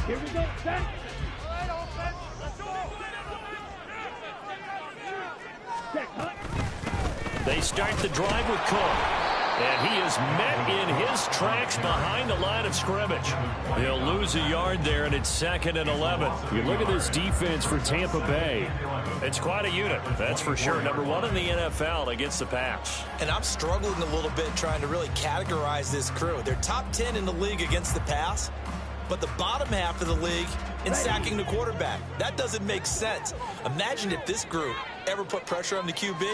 Here we go. Set. They start the drive with Cook. And he is met in his tracks behind the line of scrimmage. He'll lose a yard there, and it's 2nd and 11. You look at this defense for Tampa Bay. It's quite a unit, that's for sure. Number 1 in the NFL against the pass. And I'm struggling a little bit trying to really categorize this crew. They're top 10 in the league against the pass, but the bottom half of the league in sacking the quarterback. That doesn't make sense. Imagine if this group ever put pressure on the QB,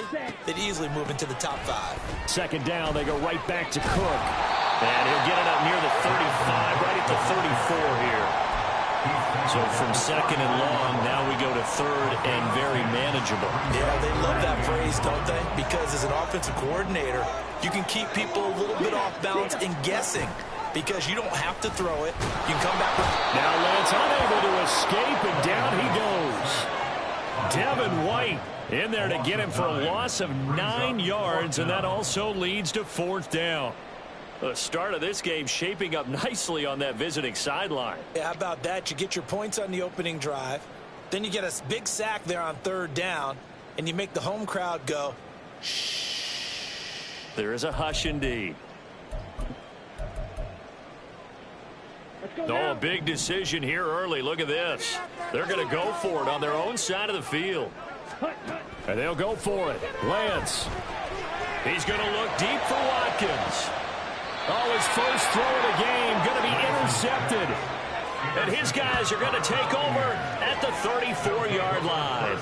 they'd easily move into the top 5. 2nd down, they go right back to Cook. And he'll get it up near the 35, right at the 34 here. So from 2nd and long, now we go to 3rd and very manageable. Yeah, they love that phrase, don't they? Because as an offensive coordinator, you can keep people a little bit off balance and guessing. Because you don't have to throw it. You can come back with... Now Lance unable to escape, and down he goes. Devin White in there to get him for a loss of 9 yards, and that also leads to 4th down. The start of this game shaping up nicely on that visiting sideline. Yeah, how about that? You get your points on the opening drive. Then you get a big sack there on 3rd down, and you make the home crowd go, shh. There is a hush indeed. Oh, a big decision here early. Look at this. They're going to go for it on their own side of the field. And they'll go for it. Lance. He's going to look deep for Watkins. Oh, his first throw of the game going to be intercepted. And his guys are going to take over at the 34-yard line.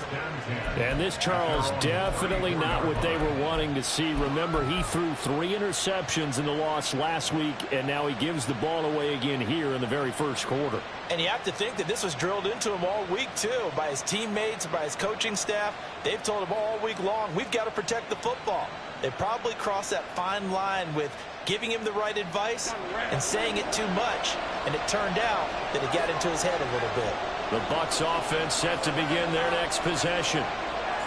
And this, Charles, definitely not what they were wanting to see. Remember, he threw 3 interceptions in the loss last week, and now he gives the ball away again here in the very first quarter. And you have to think that this was drilled into him all week, too, by his teammates, by his coaching staff. They've told him all week long, we've got to protect the football. They probably crossed that fine line with giving him the right advice and saying it too much, and it turned out that it got into his head a little bit. The Bucs offense set to begin their next possession.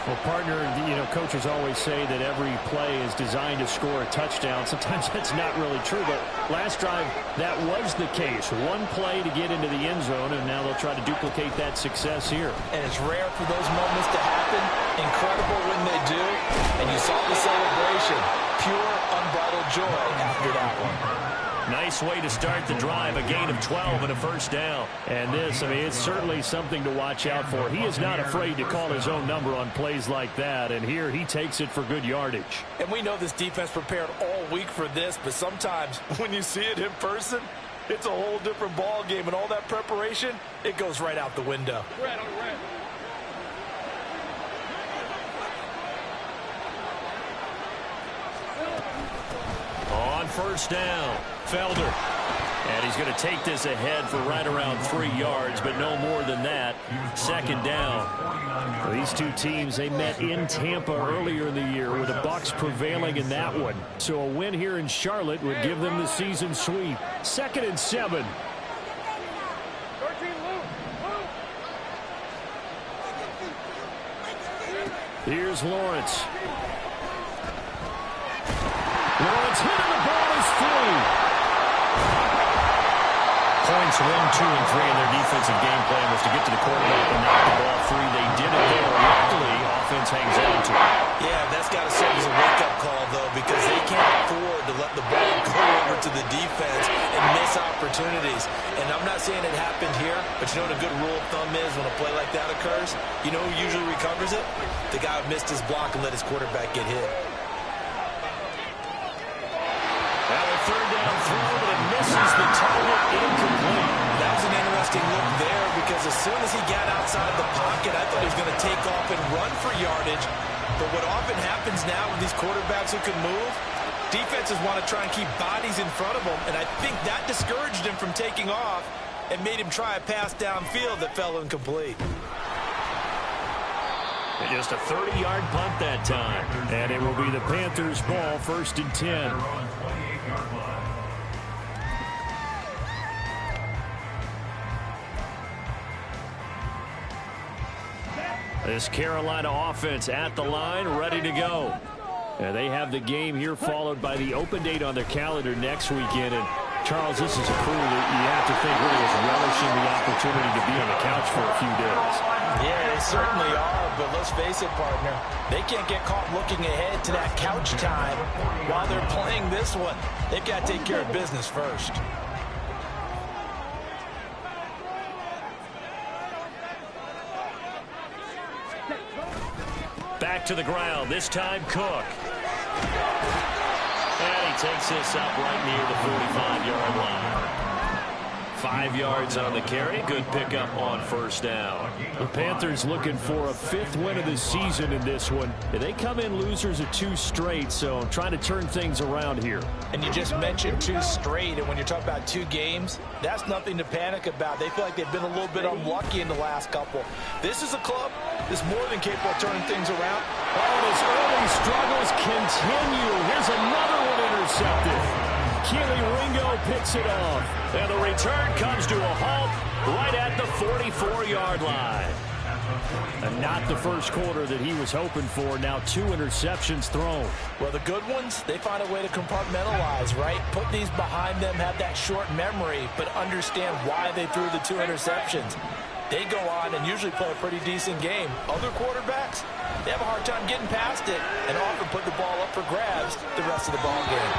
Well, partner, you know, coaches always say that every play is designed to score a touchdown. Sometimes that's not really true, but last drive, that was the case. One play to get into the end zone, and now they'll try to duplicate that success here. And it's rare for those moments to happen. Incredible when they do. And you saw the celebration. Pure, unbridled joy after that one. Nice way to start the drive, a gain of 12 and a first down. And this, I mean, it's certainly something to watch out for. He is not afraid to call his own number on plays like that, and here he takes it for good yardage. And we know this defense prepared all week for this, but sometimes when you see it in person, it's a whole different ball game, and all that preparation, it goes right out the window. On first down, Felder. And he's going to take this ahead for right around 3 yards, but no more than that. 2nd down. These two teams, they met in Tampa earlier in the year with the Bucs prevailing in that one. So a win here in Charlotte would give them the season sweep. 2nd and 7. Here's Lawrence. Lawrence hit and the ball is free. Points 1, 2, and 3 in their defensive game plan was to get to the quarterback and knock the ball free. They did it there. Luckily, offense hangs on to it. Yeah, that's got to serve as a wake-up call, though, because they can't afford to let the ball go over to the defense and miss opportunities. And I'm not saying it happened here, but you know what a good rule of thumb is when a play like that occurs? You know who usually recovers it? The guy who missed his block and let his quarterback get hit. Now a 3rd down throw, but it misses the target, incomplete. That was an interesting look there because as soon as he got outside the pocket, I thought he was going to take off and run for yardage. But what often happens now with these quarterbacks who can move, defenses want to try and keep bodies in front of them, and I think that discouraged him from taking off and made him try a pass downfield that fell incomplete. Just a 30-yard punt that time. And it will be the Panthers' ball, 1st and 10. This Carolina offense at the line, ready to go. And they have the game here followed by the open date on their calendar next weekend. And Charles, this is a crew that you have to think really is relishing the opportunity to be on the couch for a few days. Yeah, they certainly are, but let's face it, partner. They can't get caught looking ahead to that couch time while they're playing this one. They've got to take care of business first. Back to the ground, this time Cook. And he takes this up right near the 45-yard line. 5 yards on the carry. Good pickup on first down. The Panthers looking for a 5th win of the season in this one. They come in losers of 2 straight, so trying to turn things around here. And you just mentioned 2 straight, and when you're talking about 2 games, that's nothing to panic about. They feel like they've been a little bit unlucky in the last couple. This is a club that's more than capable of turning things around. Oh, and his early struggles continue. Here's another one intercepted. Keely Ringo picks it off. And the return comes to a halt right at the 44-yard line. And not the first quarter that he was hoping for. Now 2 interceptions thrown. Well, the good ones, they find a way to compartmentalize, right? Put these behind them, have that short memory, but understand why they threw the 2 interceptions. They go on and usually play a pretty decent game. Other quarterbacks, they have a hard time getting past it and often put the ball up for grabs the rest of the ball game.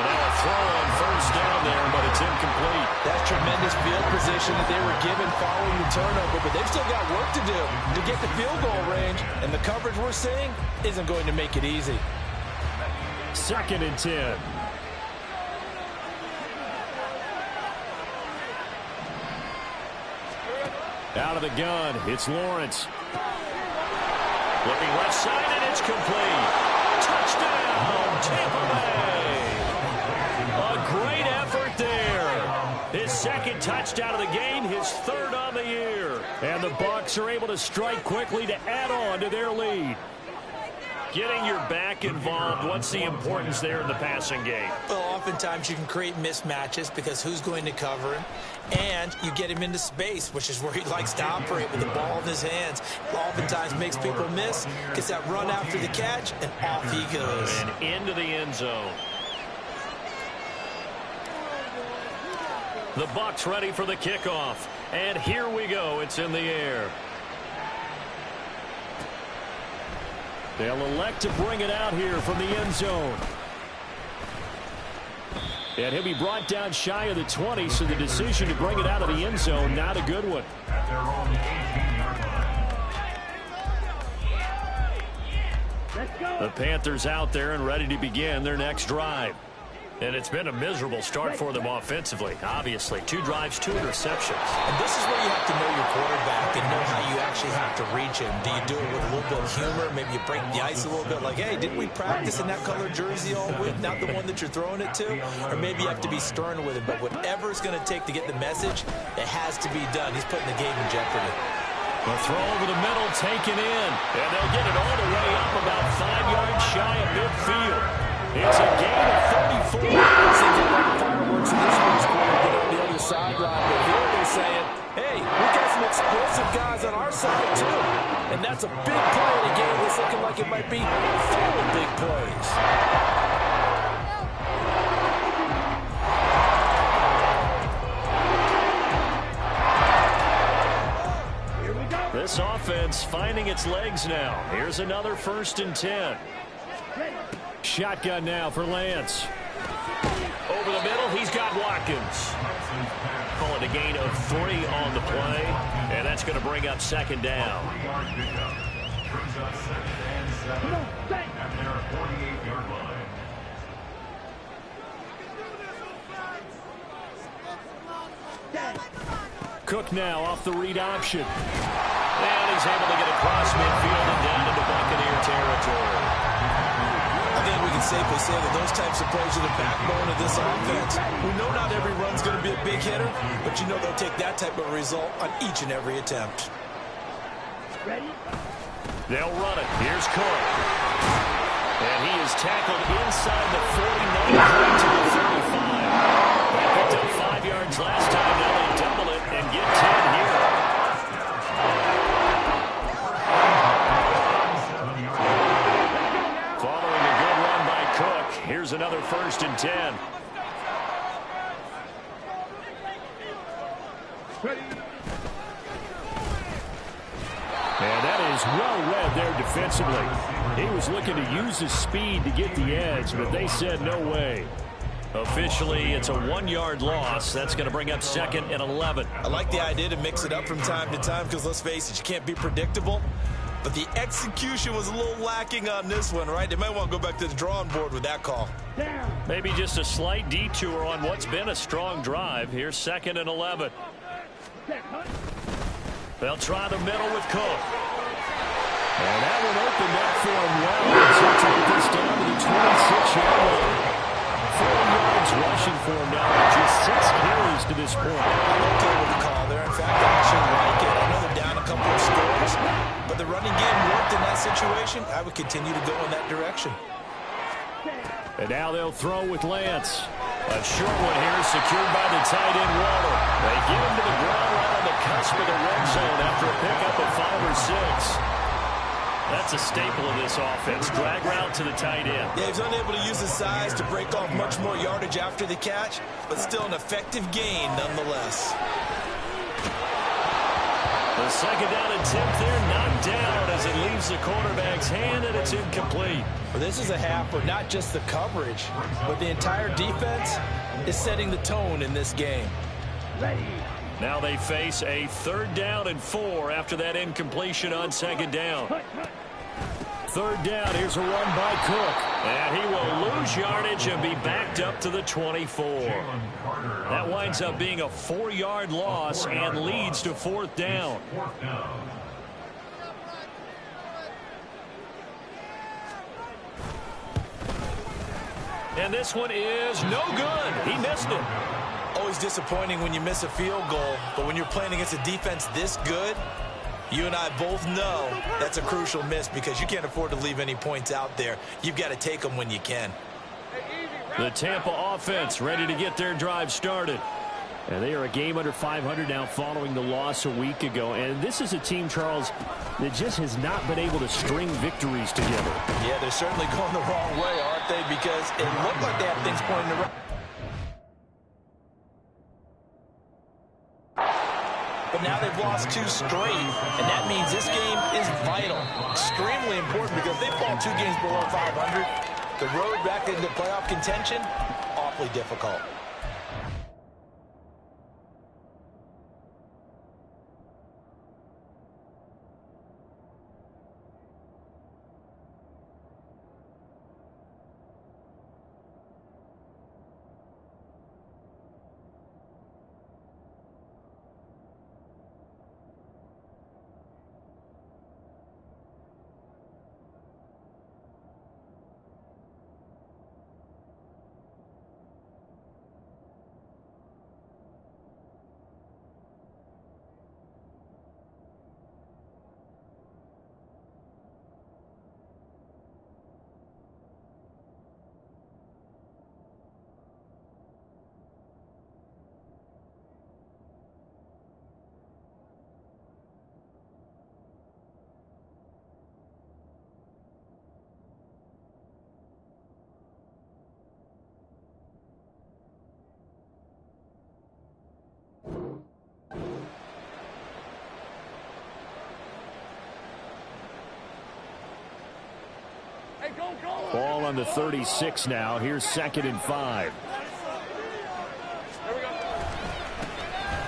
And now a throw on first down there, but it's incomplete. That's tremendous field position that they were given following the turnover, but they've still got work to do to get the field goal range, and the coverage we're seeing isn't going to make it easy. 2nd and 10. Out of the gun, it's Lawrence. Looking left side, and it's complete. Touchdown, Tampa Bay. A great effort there. His 2nd touchdown of the game, his 3rd on the year. And the Bucs are able to strike quickly to add on to their lead. Getting your back involved, what's the importance there in the passing game? Well, oftentimes you can create mismatches because who's going to cover him? And you get him into space, which is where he likes to operate with the ball in his hands. Oftentimes makes people miss, gets that run after the catch, and off he goes. And into the end zone. The Bucs ready for the kickoff. And here we go. It's in the air. They'll elect to bring it out here from the end zone. And he'll be brought down shy of the 20, so the decision to bring it out of the end zone, not a good one. The Panthers out there and ready to begin their next drive. And it's been a miserable start for them offensively. Obviously, 2 drives, 2 interceptions. And this is where you have to know your quarterback and know how you actually have to reach him. Do you do it with a little bit of humor? Maybe you break the ice a little bit like, hey, didn't we practice in that color jersey all week? Not the one that you're throwing it to? Or maybe you have to be stern with him. But whatever it's going to take to get the message, it has to be done. He's putting the game in jeopardy. A throw over the middle taken in. And they'll get it all the way up about 5 yards shy of midfield. It's a gain of 34. Seems like fireworks in this first quarter get on the other sideline. But here they're saying, hey, we got some explosive guys on our side too. And that's a big play in a game that's looking like it might be full of big plays. This offense finding its legs now. Here's another 1st and 10. Shotgun now for Lance. Over the middle, he's got Watkins. Call it a gain of 3 on the play, and that's going to bring up 2nd down. Cook now off the read option. And he's able to get across midfield and down into Buccaneer territory. I think we can safely say that those types of plays are the backbone of this offense. We know not every run's going to be a big hitter, but you know they'll take that type of result on each and every attempt. They'll run it. Here's Cook. And he is tackled inside the 49 to the 35. They picked up 5 yards last time. Now they double it and get 10 here. Here's another 1st and 10. was well read there defensively. He was looking to use his speed to get the edge, but they said no way. Officially, it's a 1-yard loss. That's going to bring up 2nd and 11. I like the idea to mix it up from time to time because, let's face it, you can't be predictable. But the execution was a little lacking on this one, right? They might want to go back to the drawing board with that call. Maybe just a slight detour on what's been a strong drive. Here's 2nd and 11. They'll try the middle with Cook. And that one opened up for him well. He'll take this down to the 26-yard line. 4 yards rushing for him now. Just 6 carries to this point. I'm okay with the call there. In fact, I actually like it. I know they're down a couple of scores, but the running game worked in that situation. I would continue to go in that direction. And now they'll throw with Lance. A short one here, secured by the tight end Waller. They get him to the ground right on the cusp of the red zone after a pickup of 5 or 6. That's a staple of this offense. Drag route to the tight end. Yeah, he's unable to use his size to break off much more yardage after the catch, but still an effective gain nonetheless. The 2nd down attempt there, knocked down as it leaves the quarterback's hand, and it's incomplete. Well, this is a half where not just the coverage, but the entire defense is setting the tone in this game. Now they face a 3rd down and 4 after that incompletion on 2nd down. 3rd down, here's a run by Cook. And he will lose yardage and be backed up to the 24. That winds up being a 4-yard loss and leads to 4th down. And this one is no good. He missed it. Always disappointing when you miss a field goal, but when you're playing against a defense this good, you and I both know that's a crucial miss because you can't afford to leave any points out there. You've got to take them when you can. The Tampa offense ready to get their drive started. And they are a game under 500 now following the loss a week ago. And this is a team, Charles, that just has not been able to string victories together. Yeah, they're certainly going the wrong way, aren't they? Because it looked like they have things pointing the right. But now they've lost 2 straight, and that means this game is vital, extremely important, because if they fall 2 games below 500, the road back into playoff contention, awfully difficult. Ball on the 36 now. Here's 2nd and 5.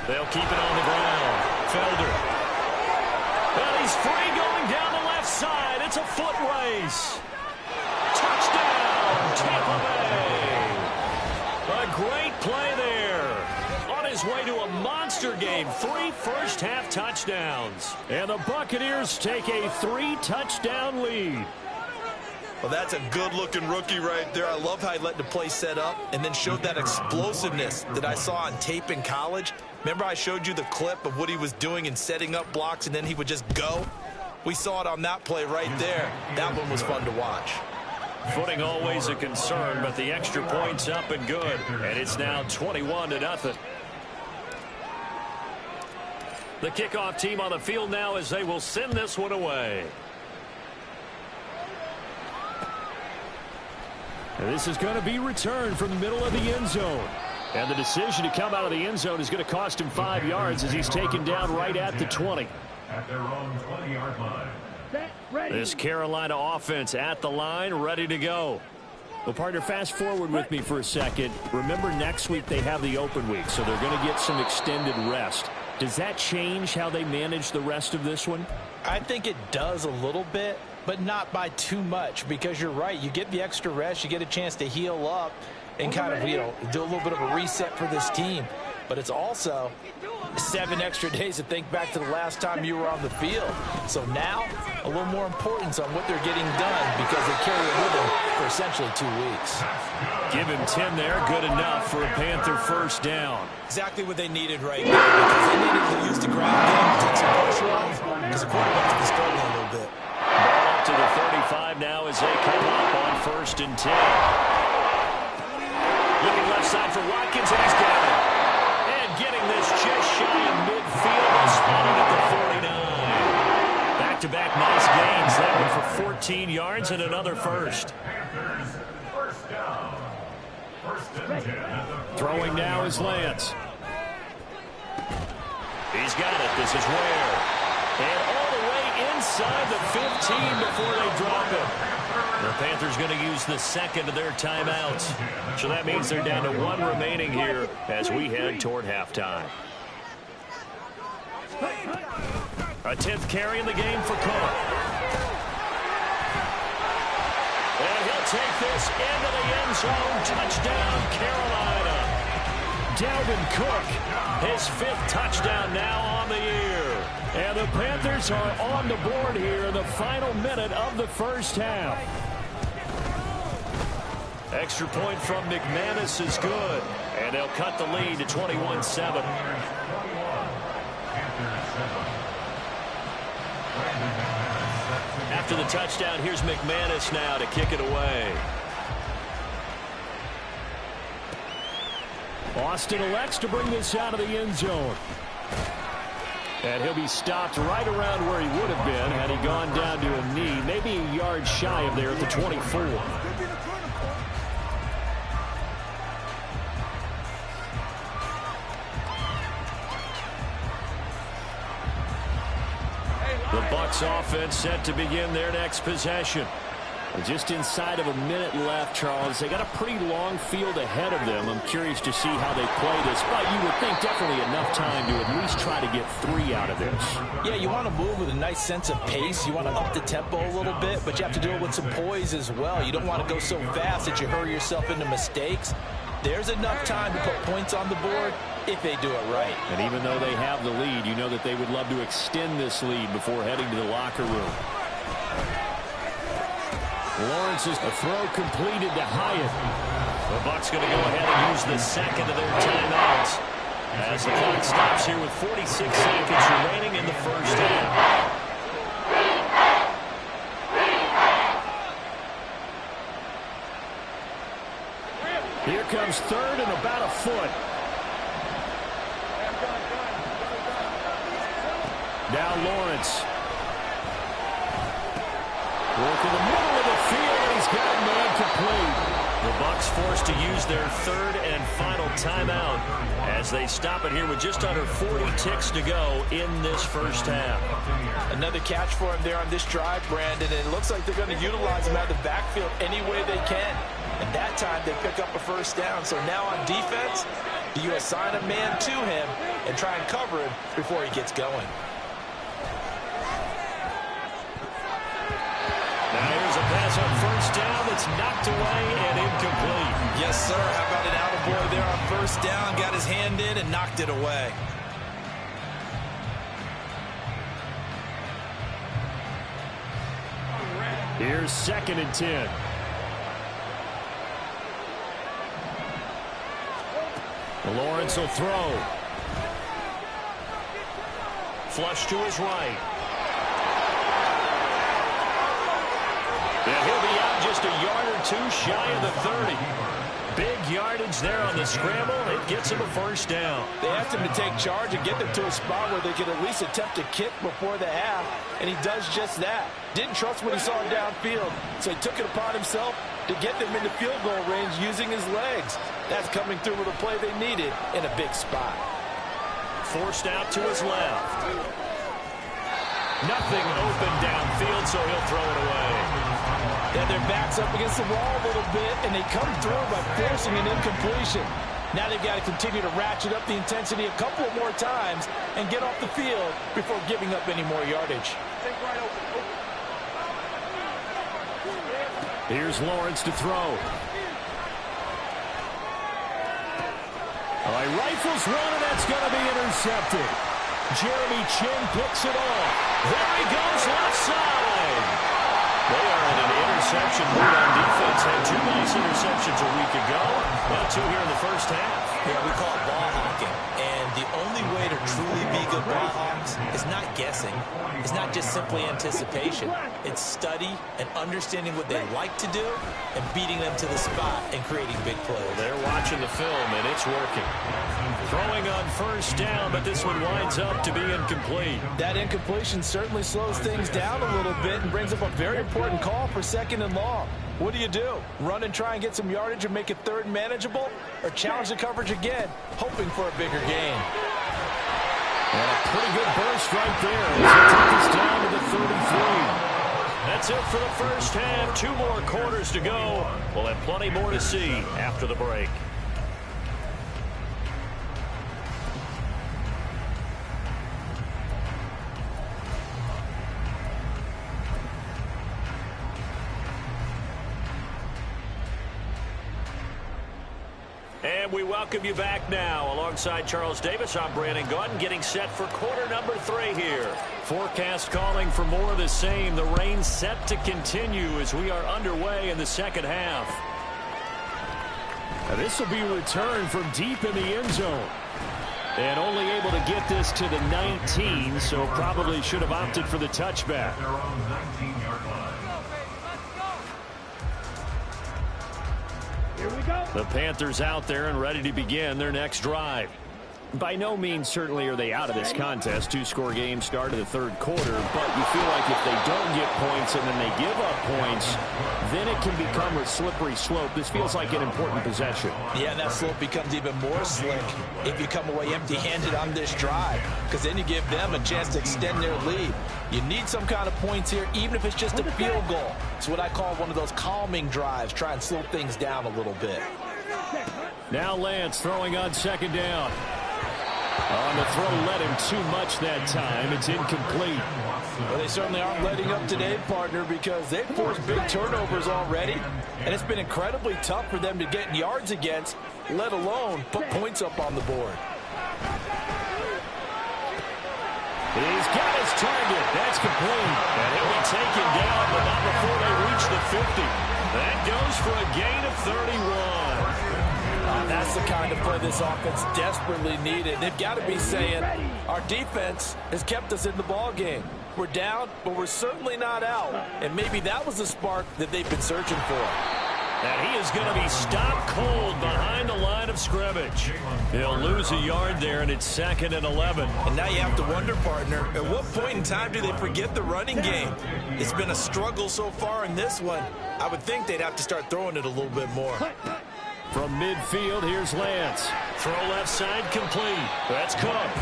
They'll keep it on the ground. Felder. And he's free going down the left side. It's a foot race. Touchdown, Tampa Bay. A great play there. On his way to a monster game. 3 first-half touchdowns. And the Buccaneers take a 3-touchdown lead. Well, that's a good-looking rookie right there. I love how he let the play set up and then showed that explosiveness that I saw on tape in college. Remember I showed you the clip of what he was doing and setting up blocks, and then he would just go? We saw it on that play right there. That one was fun to watch. Footing always a concern, but the extra point's up and good. And it's now 21-0. The kickoff team on the field now as they will send this one away. And this is going to be returned from the middle of the end zone. And the decision to come out of the end zone is going to cost him 5 yards as he's taken down right at the 20. At their own 20-yard line. This Carolina offense at the line, ready to go. Well, partner, fast forward with me for a second. Remember, next week they have the open week, so they're going to get some extended rest. Does that change how they manage the rest of this one? I think it does a little bit, but not by too much, because you're right. You get the extra rest, you get a chance to heal up and kind of, do a little bit of a reset for this team. But it's also 7 extra days to think back to the last time you were on the field. So now, a little more importance on what they're getting done because they carry it with them for essentially 2 weeks. Give him 10 there, good enough for a Panther first down. Exactly what they needed right now because they needed to use the ground game to take some pressure off because the quarterback's been struggling a little bit. Ball up to the 35 now as they come up on 1st and 10. Looking left side for Watkins, and he's got it. Getting this just shy of midfield and spotted at the 49. Back-to-back nice gains. That one for 14 yards and another first. Throwing now is Lance. He's got it. This is Ware. And all the way inside the 15 before they drop it. The Panthers going to use the second of their timeouts. So that means they're down to 1 remaining here as we head toward halftime. A 10th carry in the game for Cook. And he'll take this into the end zone. Touchdown, Carolina. Dalvin Cook, his 5th touchdown now on the year. And the Panthers are on the board here in the final minute of the first half. Extra point from McManus is good. And they'll cut the lead to 21-7. After the touchdown, here's McManus now to kick it away. Austin elects to bring this out of the end zone. And he'll be stopped right around where he would have been had he gone down to a knee, maybe a yard shy of there at the 24. The Bucs offense set to begin their next possession. Just inside of a minute left, Charles. They got a pretty long field ahead of them. I'm curious to see how they play this, but you would think definitely enough time to at least try to get 3 out of this. Yeah, you want to move with a nice sense of pace. You want to up the tempo a little bit, but you have to do it with some poise as well. You don't want to go so fast that you hurry yourself into mistakes. There's enough time to put points on the board if they do it right. And even though they have the lead, you know that they would love to extend this lead before heading to the locker room. Lawrence's throw completed to Hyatt. The Bucs going to go ahead and use the second of their timeouts as the clock stops here with 46 seconds remaining in the first half. Here comes 3rd and about a foot. Now Lawrence. Work in the middle of the field, and he's got a man complete. The Bucs forced to use their 3rd and final timeout as they stop it here with just under 40 ticks to go in this first half. Another catch for him there on this drive, Brandon, and it looks like they're going to utilize him out of the backfield any way they can. And that time they pick up a first down. So now on defense, do you assign a man to him and try and cover him before he gets going? Now here's a pass on first down that's knocked away and incomplete. Yes, sir. How about an attaboy there on first down? Got his hand in and knocked it away. Here's 2nd and 10. Lawrence will throw. Flush to his right. Yeah, he'll be out just a yard or 2 shy of the 30. Big yardage there on the scramble. It gets him a first down. They asked him to take charge and get them to a spot where they could at least attempt a kick before the half, and he does just that. Didn't trust what he saw downfield, so he took it upon himself to get them into field goal range using his legs. That's coming through with a play they needed in a big spot. Forced out to his left. Nothing open downfield, so he'll throw it away. Then their back's up against the wall a little bit, and they come through by forcing an incompletion. Now they've got to continue to ratchet up the intensity a couple more times and get off the field before giving up any more yardage. Here's Lawrence to throw. All right, rifles one, and that's going to be intercepted. Jeremy Chin picks it off. There he goes, left side. They are in an interception mood on defense. Had 2 nice interceptions a week ago. Now 2 here in the first half. Yeah, we call it ball hawking. And the only way to truly be good ball hawks is not guessing. It's not just simply anticipation. It's study and understanding what they like to do and beating them to the spot and creating big plays. They're watching the film, and it's working. Throwing on first down, but this one winds up to be incomplete. That incompletion certainly slows things down a little bit and brings up a very important call for 2nd and long. What do? Run and try and get some yardage and make it 3rd and manageable? Or challenge the coverage again, hoping for a bigger gain? And a pretty good burst right there as he took us down to the 33. That's it for the first half. 2 more quarters to go. We'll have plenty more to see after the break. And we welcome you back now. Alongside Charles Davis, I'm Brandon Gaudin, getting set for quarter number 3 here. Forecast calling for more of the same. The rain set to continue as we are underway in the second half. Now this will be returned from deep in the end zone. And only able to get this to the 19, so probably should have opted for the touchback. The Panthers out there and ready to begin their next drive. By no means certainly are they out of this contest. 2-score game start of the 3rd quarter, but you feel like if they don't get points and then they give up points, then it can become a slippery slope. This feels like an important possession. Yeah, that slope becomes even more slick if you come away empty-handed on this drive, because then you give them a chance to extend their lead. You need some kind of points here, even if it's just a field goal. It's what I call one of those calming drives. Try and slow things down a little bit. Now Lance throwing on 2nd down. On the throw, let him too much that time. It's incomplete. Well, they certainly aren't letting up today, partner, because they've forced big turnovers already, and it's been incredibly tough for them to get yards against, let alone put points up on the board. He's got his target. That's complete. And he'll be taken down, but not before they reach the 50. That goes for a gain of 31. That's the kind of play this offense desperately needed. They've got to be saying, our defense has kept us in the ball game. We're down, but we're certainly not out. And maybe that was the spark that they've been searching for. And he is going to be stopped cold behind the line of scrimmage. He'll lose a yard there, and it's 2nd and 11. And now you have to wonder, partner, at what point in time do they forget the running game? It's been a struggle so far in this one. I would think they'd have to start throwing it a little bit more. From midfield, here's Lance. Throw left side complete. That's Cook.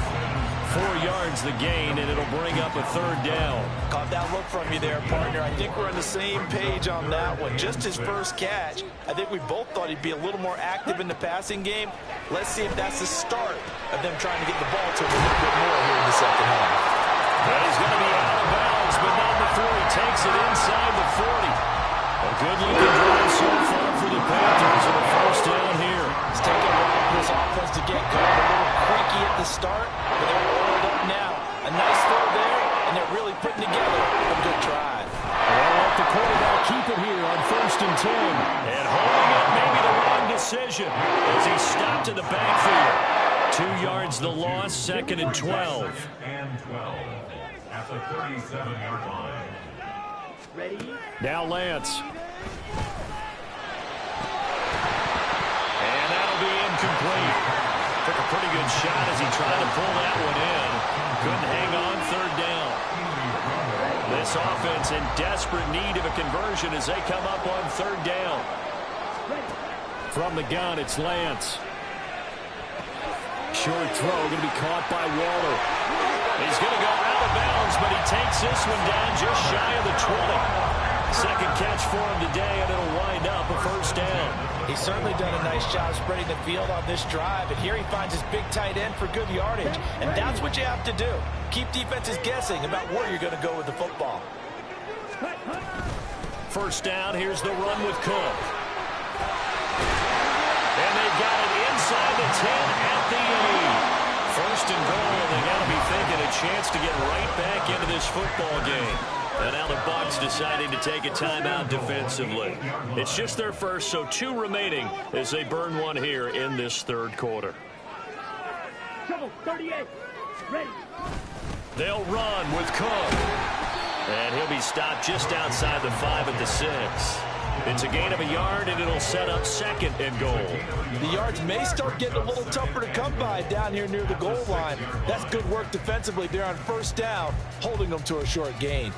4 yards the gain, and it'll bring up a 3rd down. Caught that look from you there, partner. I think we're on the same page on that one. Just his first catch. I think we both thought he'd be a little more active in the passing game. Let's see if that's the start of them trying to get the ball to him a little bit more here in the second half. Well, he's going to be out of bounds, but not before he takes it inside the 40. A good-looking drive so far for the Panthers on the first down here. It's taking a while for this offense to get going. A little creaky at the start, but they're oiled up now. A nice throw there, and they're really putting together a good drive. They'll let the quarterback keep it here on 1st and 10. And holding up maybe the wrong decision as he stopped in the backfield. 2 yards the loss, 2nd and 12. At the 37-yard line. Now Lance. And that'll be incomplete. Took a pretty good shot as he tried to pull that one in. Couldn't hang on 3rd down. This offense in desperate need of a conversion as they come up on 3rd down. From the gun, it's Lance. Short throw, going to be caught by Waller. He's going to go out of bounds, but he takes this one down just shy of the 20. Second catch for him today, and it'll wind up a first down. He's certainly done a nice job spreading the field on this drive, and here he finds his big tight end for good yardage. And that's what you have to do. Keep defenses guessing about where you're going to go with the football. First down, here's the run with Cook. And they've got it inside the 10 at the 8. First and goal, and they got to be thinking a chance to get right back into this football game. And now the Bucs deciding to take a timeout defensively. It's just their first, so 2 remaining as they burn one here in this third quarter. 38, ready. They'll run with Cook. And he'll be stopped just outside the 5 at the 6. It's a gain of a yard, and it'll set up second and goal. The yards may start getting a little tougher to come by down here near the goal line. That's good work defensively there on first down, holding them to a short gain.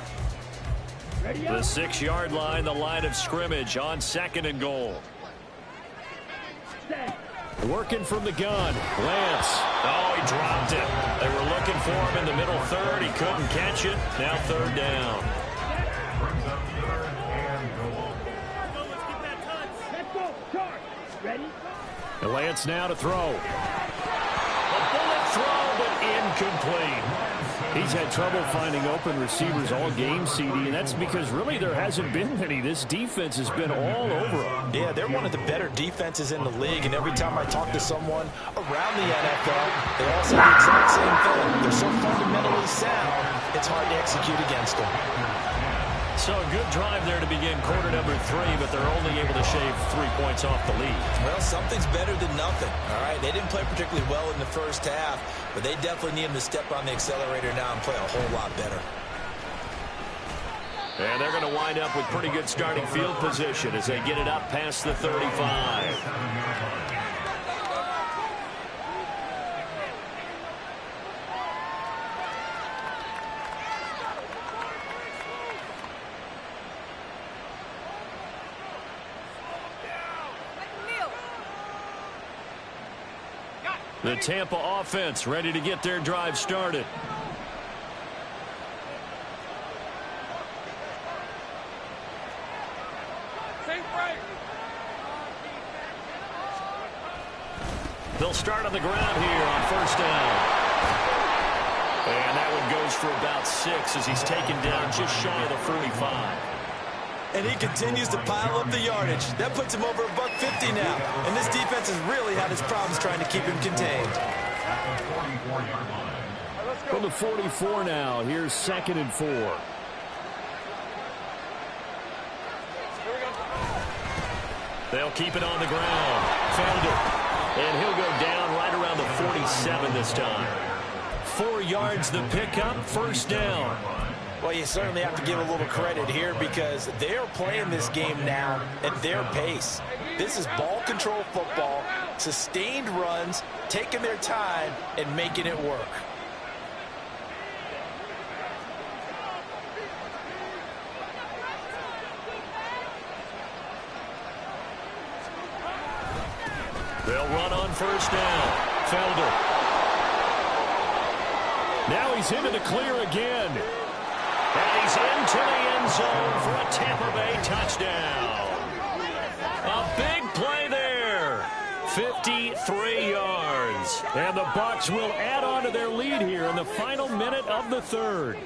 The 6-yard line, the line of scrimmage on second and goal. Working from the gun, Lance. Oh, he dropped it. They were looking for him in the middle third. He couldn't catch it. Now third down. And Lance now to throw. A bullet throw, but incomplete. He's had trouble finding open receivers all game, CD, and that's because really there hasn't been many. This defense has been all over them. Yeah, they're one of the better defenses in the league, and every time I talk to someone around the NFL, they all say the exact same thing. They're so fundamentally sound, it's hard to execute against them. So a good drive there to begin quarter number 3, but they're only able to shave 3 points off the lead. Well, something's better than nothing, all right? They didn't play particularly well in the first half, but they definitely need them to step on the accelerator now and play a whole lot better. And they're going to wind up with pretty good starting field position as they get it up past the 35. The Tampa offense ready to get their drive started. They'll start on the ground here on first down. And that one goes for about 6 as he's taken down just shy of the 45. And he continues to pile up the yardage. That puts him over $150 now. And this defense has really had its problems trying to keep him contained. From the 44 now, here's second and 4. They'll keep it on the ground. Found it. And he'll go down right around the 47 this time. 4 yards the pickup, first down. Well, you certainly have to give a little credit here because they're playing this game now at their pace. This is ball control football, sustained runs, taking their time, and making it work. They'll run on first down. Felder. Now he's into the clear again. And he's into the end zone for a Tampa Bay touchdown. A big play there. 53 yards. And the Bucs will add on to their lead here in the final minute of the third.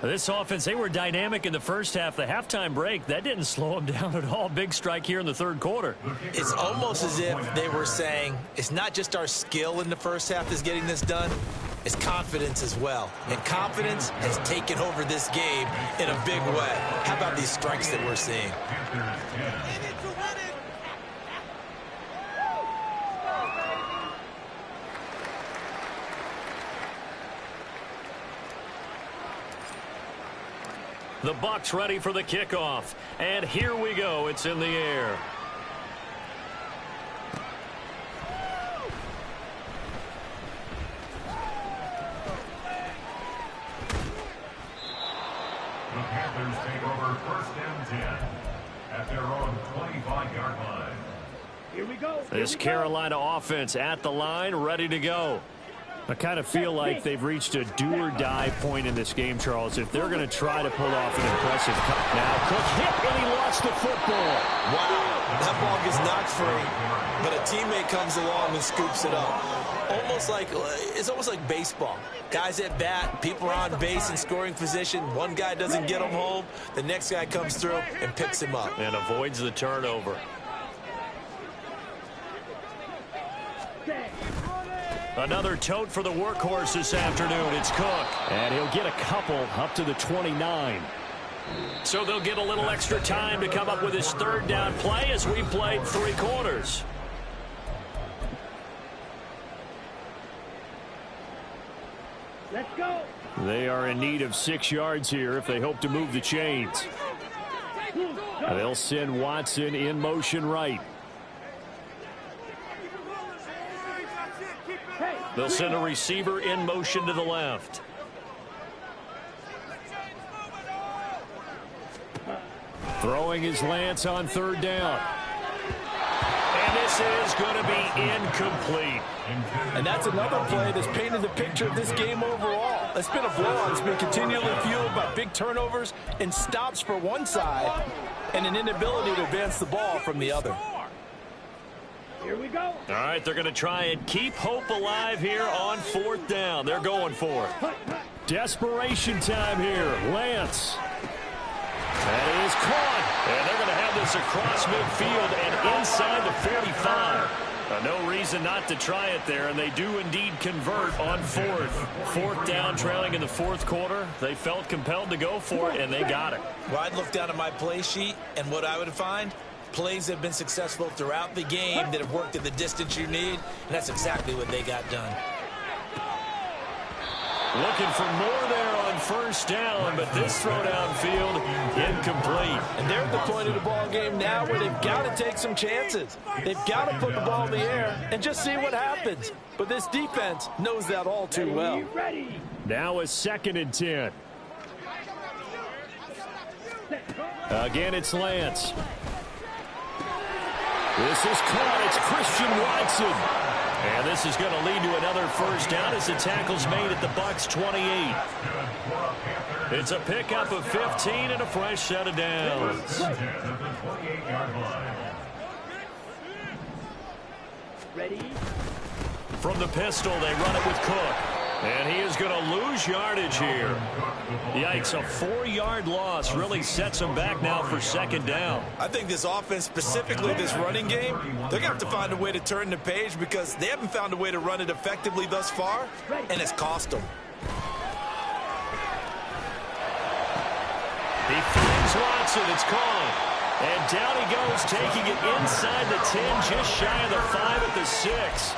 This offense, they were dynamic in the first half. The halftime break, that didn't slow them down at all. Big strike here in the third quarter. It's almost as if they were saying, it's not just our skill in the first half that's getting this done, it's confidence as well. And confidence has taken over this game in a big way. How about these strikes that we're seeing? The Bucs ready for the kickoff. And here we go. It's in the air. The Panthers take over first and 10 at their own 25-yard line. Here we go. This Carolina offense at the line, ready to go. I kind of feel like they've reached a do-or-die point in this game, Charles, if they're going to try to pull off an impressive cut. Now, Cook hit, and he lost the football. Wow, that ball gets knocked free, but a teammate comes along and scoops it up. It's almost like baseball. Guys at bat, people are on base in scoring position. One guy doesn't get him home. The next guy comes through and picks him up. And avoids the turnover. Another tote for the workhorse this afternoon. It's Cook. And he'll get a couple up to the 29. So they'll get a little extra time to come up with his third down play as we played 3 quarters. Let's go. They are in need of 6 yards here if they hope to move the chains. They'll send Watson in motion right. They'll send a receiver in motion to the left. Throwing his Lance on 3rd down. And this is going to be incomplete. And that's another play that's painted the picture of this game overall. It's been a blowout. It's been continually fueled by big turnovers and stops for one side and an inability to advance the ball from the other. Here we go. All right, they're going to try and keep hope alive here on 4th down. They're going for it. Desperation time here. Lance. That is caught. And they're going to have this across midfield and inside the 45. No reason not to try it there, and they do indeed convert on 4th. 4th down, trailing in the 4th quarter. They felt compelled to go for it, and they got it. Well, I'd look down at my play sheet, and what I would find, plays have been successful throughout the game that have worked at the distance you need, and that's exactly what they got done. Looking for more there on 1st down, but this throw downfield incomplete. And they're at the point of the ball game now where they've got to take some chances. They've got to put the ball in the air and just see what happens. But this defense knows that all too well. Now a 2nd and 10. Again, it's Lance. This is caught. It's Christian Watson. And this is going to lead to another 1st down as the tackle's made at the Bucs 28. It's a pickup of 15 and a fresh set of downs. Ready? From the pistol, they run it with Cook. And he is going to lose yardage here. Yikes, a 4-yard loss really sets him back now for 2nd down. I think this offense, specifically this running game, they're going to have to find a way to turn the page because they haven't found a way to run it effectively thus far, and it's cost them. He finds Watson. It's caught. And down he goes, taking it inside the 10, just shy of the 5 at the 6.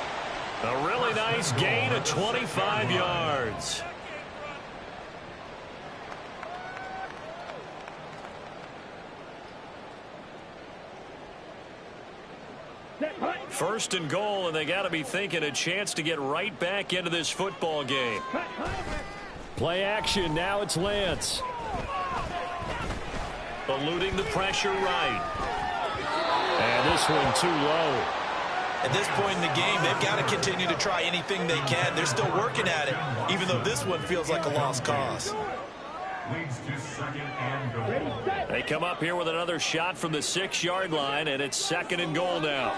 A really nice gain of 25 yards. First and goal, and they got to be thinking a chance to get right back into this football game. Play action. Now it's Lance. Eluding the pressure right. And this one too low. At this point in the game, they've got to continue to try anything they can. They're still working at it, even though this one feels like a lost cause. They come up here with another shot from the 6-yard line, and it's 2nd and goal now.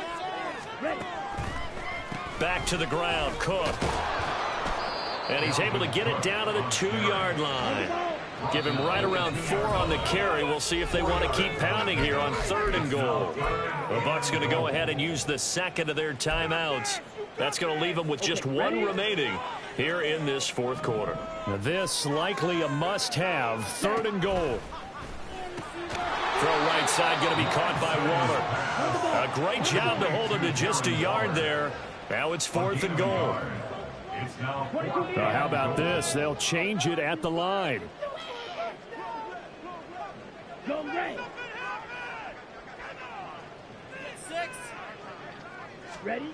Back to the ground, Cook. And he's able to get it down to the 2-yard line. Give him right around 4 on the carry. We'll see if they want to keep pounding here on 3rd and goal. The Bucs going to go ahead and use the 2nd of their timeouts. That's going to leave them with just 1 remaining here in this 4th quarter. Now this likely a must-have. 3rd and goal. Throw right side going to be caught by Waller. A great job to hold him to just a yard there. Now it's 4th and goal. How about this? They'll change it at the line. Ready?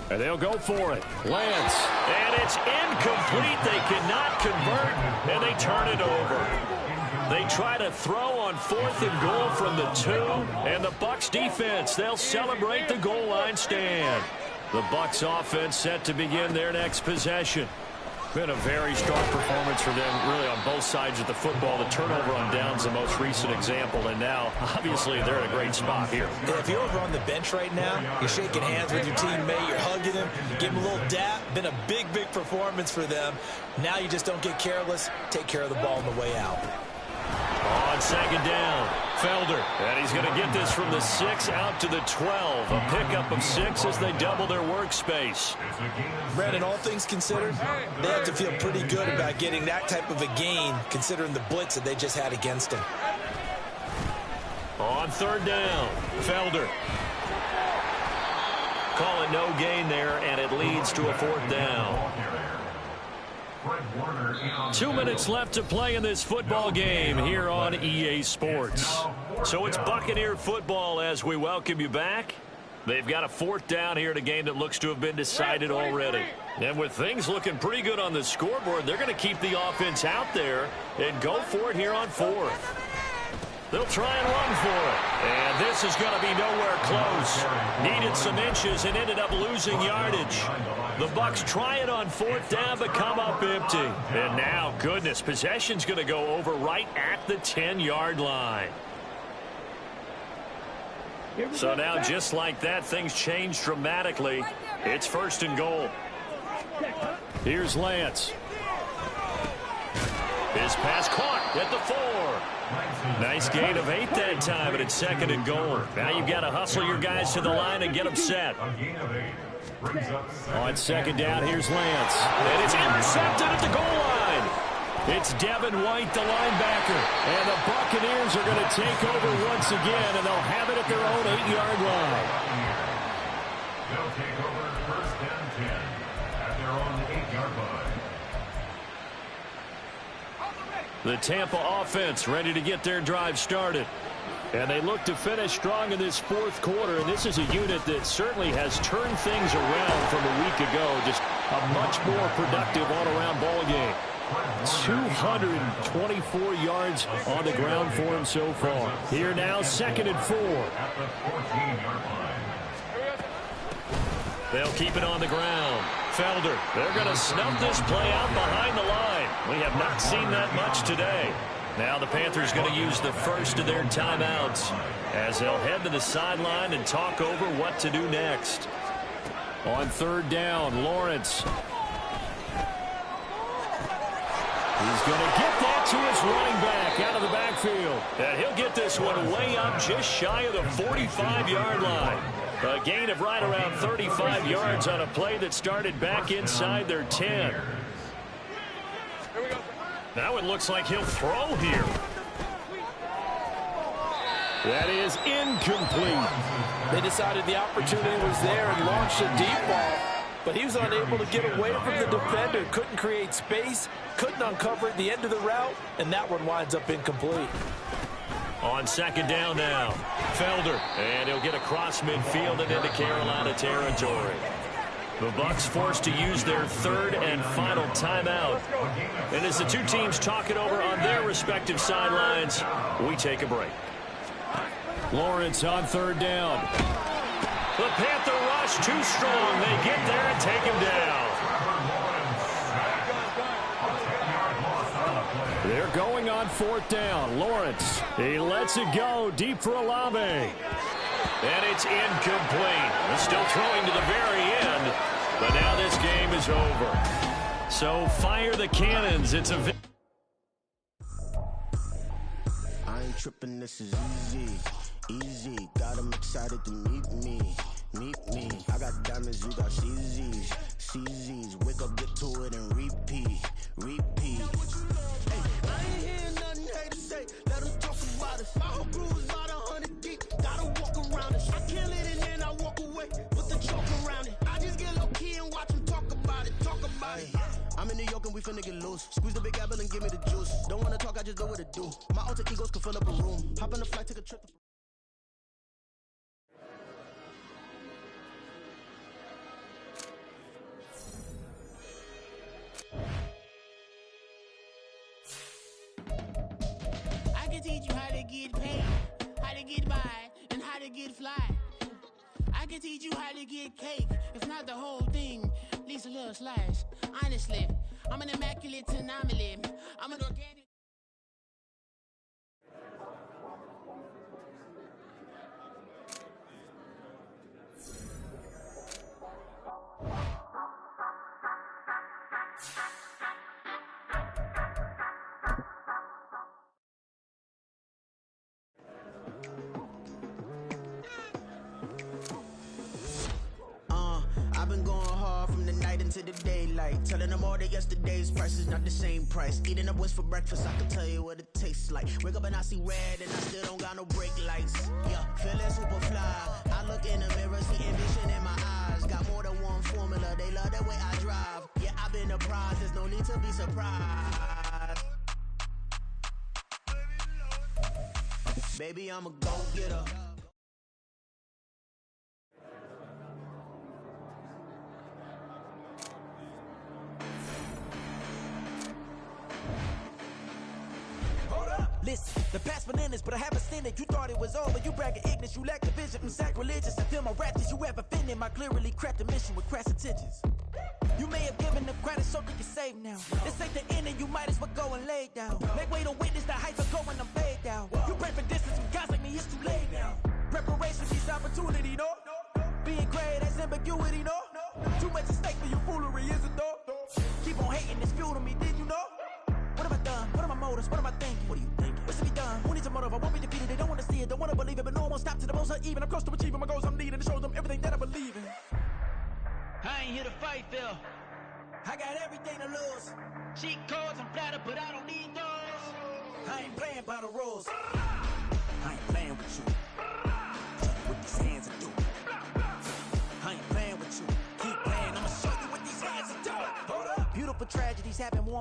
And they'll go for it. Lance. And it's incomplete. They cannot convert, and they turn it over. They try to throw on 4th and goal from the 2, and the Bucs defense, they'll celebrate the goal line stand. The Bucs offense set to begin their next possession. Been a very strong performance for them, really, on both sides of the football. The turnover on downs, the most recent example, and now, obviously, they're in a great spot here. Yeah, if you're over on the bench right now, you're shaking hands with your teammate, you're hugging him, give him a little dap. Been a big, big performance for them. Now you just don't get careless. Take care of the ball on the way out. On second down, Felder. And he's going to get this from the 6 out to the 12. A pickup of 6 as they double their workspace. Brandon, all things considered, they have to feel pretty good about getting that type of a gain, considering the blitz that they just had against them. On third down, Felder. Call it no gain there, and it leads to a fourth down. 2 minutes left to play in this football game here on EA Sports. So it's Buccaneer football as we welcome you back. They've got a fourth down here in a game that looks to have been decided already. And with things looking pretty good on the scoreboard, they're going to keep the offense out there and go for it here on fourth. They'll try and run for it. And this is going to be nowhere close. Needed some inches and ended up losing yardage. The Bucs try it on fourth down, but come up empty. And now, goodness, possession's going to go over right at the 10-yard line. So now, just like that, things change dramatically. It's first and goal. Here's Lance. His pass caught at the 4. Nice gain of 8 that time, but it's second and goal. Now you've got to hustle your guys to the line and get them set. On second down, here's Lance. And it's intercepted at the goal line. It's Devin White, the linebacker. And the Buccaneers are going to take over once again, and they'll have it at their own 8-yard line. They'll take over first and 10 at their own 8-yard line. The Tampa offense ready to get their drive started. And they look to finish strong in this fourth quarter. And this is a unit that certainly has turned things around from a week ago. Just a much more productive all-around ball game. 224 yards on the ground for him so far. Here now, second and 4. At the 14-yard line. They'll keep it on the ground. Felder, they're going to snuff this play out behind the line. We have not seen that much today. Now the Panthers going to use the first of their timeouts as they'll head to the sideline and talk over what to do next. On third down, Lawrence. He's going to get that to his running back out of the backfield. And he'll get this one way up just shy of the 45-yard line. A gain of right around 35 yards on a play that started back inside their 10. Now it looks like he'll throw here. That is incomplete. They decided the opportunity was there and launched a deep ball, but he was unable to get away from the defender. Couldn't create space, couldn't uncover at the end of the route, and that one winds up incomplete. On second down now, Felder, and he'll get across midfield and into Carolina territory. The Bucs forced to use their third and final timeout. And as the two teams talk it over on their respective sidelines, we take a break. Lawrence on third down. The Panther rush too strong. They get there and take him down. They're going on fourth down. Lawrence, he lets it go deep for Olave. And it's incomplete. They're still throwing to the very end, but now this game is over. So fire the cannons. It's a I ain't tripping, this is easy. Easy, got them excited to meet me. Meet me. I got diamonds, you got CZs. CZs, wake up, get to it, and repeat. Repeat. Hey, I ain't hearing nothing haters say. Let them talk about it. My whole crew is about 100 deep. Gotta walk around it. I kill it and then I walk away with the choke around it. I just get low key and watch them talk about it. Talk about it. I'm in New York and we finna get loose. Squeeze the big apple and give me the juice. Don't wanna talk, I just do what it do. My alter egos can fill up a room. Hop on the flight, take a trip. I can teach you how to get paid, how to get by, and how to get fly. I can can teach you how to get cake. If not the whole thing, at least a little slice. Honestly, I'm an immaculate anomaly. I'm an organic. I've been going hard from the night into the daylight, telling them all that yesterday's price is not the same price. Eating up what's for breakfast, I can tell you what it tastes like. Wake up and I see red and I still don't got no brake lights. Yeah, feeling super fly. I look in the mirror, see ambition in my eyes. Got more than one formula, they love the way I drive. Yeah, I've been apprised, there's no need to be surprised. Baby, I'm a go-getter. Listen, the past bananas, but I haven't seen it. You thought it was over, you bragging ignorance, you lack the vision. I'm sacrilegious, I feel my raptors, you ever offended my clearly crafted mission with crass intentions. You may have given them credit so they can save now. This ain't the end and you might as well go and lay down. Make way to witness the hype of going, I'm paid down. You pray for distance from guys like me, it's too late now. Preparation means opportunity, no? Being great has ambiguity, no? Too much at stake for your foolery, is it though? Keep on hating, it's fuel to me, did you know? What have I done? What are my motives? What am I thinking? What are you thinking? What's to be done? Who needs a motive? I won't be defeated. They don't want to see it, don't want to believe it, but no one won't stop to the most even. I'm close to achieving my goals. I'm needing to show them everything that I believe in. I ain't here to fight, Phil. I got everything to lose. Cheat codes, I'm flattered, but I don't need those. I ain't playing by the rules. I ain't playing with you. Tell you what these hands are doing. I ain't playing with you. Keep playing, I'ma show you what these hands are doing. Hold up. Beautiful tragedies happen.